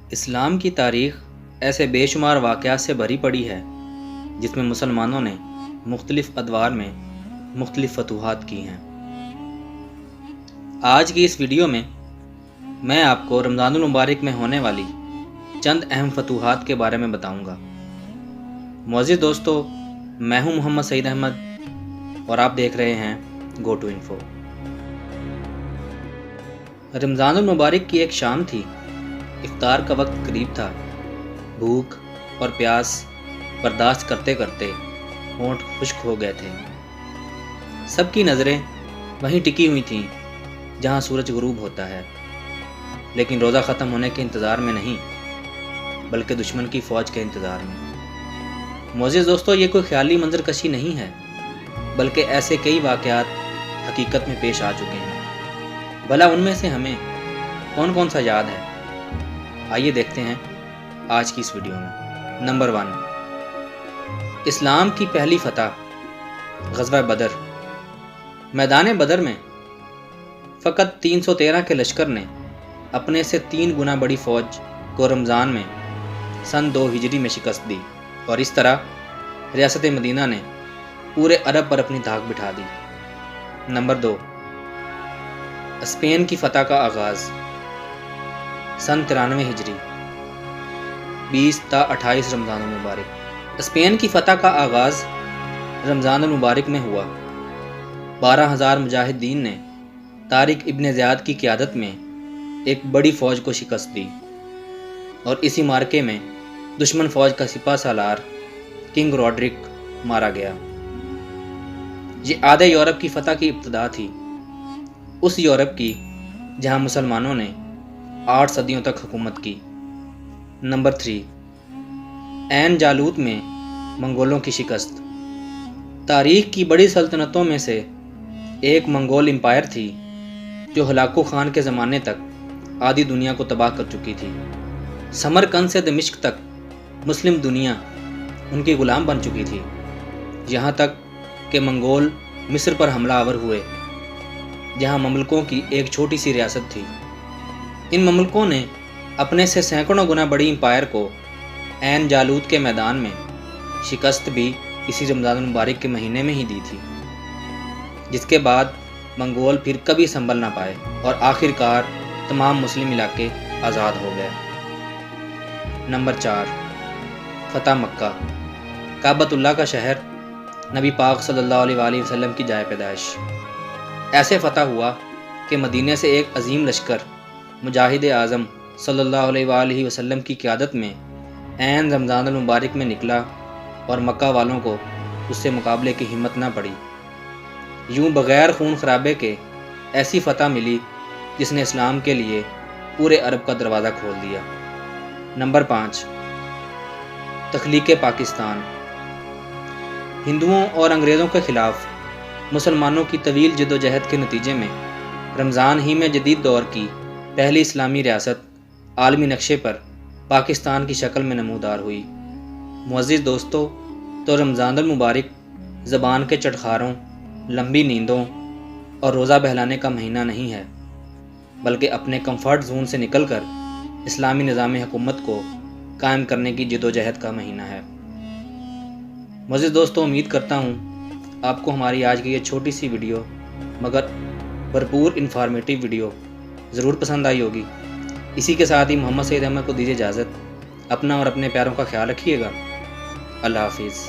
اسلام کی تاریخ ایسے بے شمار واقعات سے بھری پڑی ہے جس میں مسلمانوں نے مختلف ادوار میں مختلف فتوحات کی ہیں۔ آج کی اس ویڈیو میں آپ کو رمضان المبارک میں ہونے والی چند اہم فتوحات کے بارے میں بتاؤں گا۔ معزز دوستو، میں ہوں محمد سعید احمد اور آپ دیکھ رہے ہیں گو ٹو انفو۔ رمضان المبارک کی ایک شام تھی، افطار کا وقت قریب تھا۔ بھوک اور پیاس برداشت کرتے کرتے ہونٹ خشک ہو گئے تھے۔ سب کی نظریں وہیں ٹکی ہوئی تھیں جہاں سورج غروب ہوتا ہے، لیکن روزہ ختم ہونے کے انتظار میں نہیں بلکہ دشمن کی فوج کے انتظار میں۔ معزز دوستو، یہ کوئی خیالی منظر کشی نہیں ہے بلکہ ایسے کئی واقعات حقیقت میں پیش آ چکے ہیں۔ بھلا ان میں سے ہمیں کون سا یاد ہے؟ آئیے دیکھتے ہیں آج کی اس ویڈیو میں۔ نمبر 1، اسلام کی پہلی فتح، غزوہ بدر۔ میدان بدر میں فقط 313 کے لشکر نے اپنے سے 3 گنا بڑی فوج کو رمضان میں سن 2 ہجری میں شکست دی، اور اس طرح ریاست مدینہ نے پورے عرب پر اپنی دھاک بٹھا دی۔ نمبر 2، اسپین کی فتح کا آغاز، سن 93 ہجری، 20 تا 28 رمضان المبارک۔ اسپین کی فتح کا آغاز رمضان المبارک میں ہوا۔ 12,000 مجاہدین نے طارق ابن زیاد کی قیادت میں ایک بڑی فوج کو شکست دی، اور اسی مارکے میں دشمن فوج کا سپہ سالار کنگ روڈرک مارا گیا۔ یہ آدھے یورپ کی فتح کی ابتدا تھی، اس یورپ کی جہاں مسلمانوں نے 8 صدیوں تک حکومت کی۔ نمبر 3، عین جالوت میں منگولوں کی شکست۔ تاریخ کی بڑی سلطنتوں میں سے ایک منگول امپائر تھی جو ہلاکو خان کے زمانے تک آدھی دنیا کو تباہ کر چکی تھی۔ سمرقند سے دمشق تک مسلم دنیا ان کی غلام بن چکی تھی، یہاں تک کہ منگول مصر پر حملہ آور ہوئے جہاں مملکوں کی ایک چھوٹی سی ریاست تھی۔ ان مملکوں نے اپنے سے سینکڑوں گنا بڑی امپائر کو عین جالوت کے میدان میں شکست بھی اسی رمضان المبارک کے مہینے میں ہی دی تھی، جس کے بعد منگول پھر کبھی سنبھل نہ پائے اور آخر کار تمام مسلم علاقے آزاد ہو گئے۔ نمبر 4، فتح مکہ، کعبۃ اللہ کا شہر، نبی پاک صلی اللہ علیہ وآلہ وسلم کی جائے پیدائش۔ ایسے فتح ہوا کہ مدینے سے ایک عظیم لشکر مجاہد اعظم صلی اللہ علیہ وآلہ وسلم کی قیادت میں عین رمضان المبارک میں نکلا، اور مکہ والوں کو اس سے مقابلے کی ہمت نہ پڑی۔ یوں بغیر خون خرابے کے ایسی فتح ملی جس نے اسلام کے لیے پورے عرب کا دروازہ کھول دیا۔ نمبر 5، تخلیق پاکستان۔ ہندوؤں اور انگریزوں کے خلاف مسلمانوں کی طویل جدوجہد کے نتیجے میں رمضان ہی میں جدید دور کی پہلی اسلامی ریاست عالمی نقشے پر پاکستان کی شکل میں نمودار ہوئی۔ معزز دوستو، تو رمضان المبارک زبان کے چٹخاروں، لمبی نیندوں اور روزہ بہلانے کا مہینہ نہیں ہے، بلکہ اپنے کمفرٹ زون سے نکل کر اسلامی نظام حکومت کو قائم کرنے کی جدوجہد کا مہینہ ہے۔ معزز دوستو، امید کرتا ہوں آپ کو ہماری آج کی یہ چھوٹی سی ویڈیو مگر بھرپور انفارمیٹیو ویڈیو ضرور پسند آئی ہوگی۔ اسی کے ساتھ ہی محمد سعید احمد کو دیجیے اجازت۔ اپنا اور اپنے پیاروں کا خیال رکھیے گا۔ اللہ حافظ۔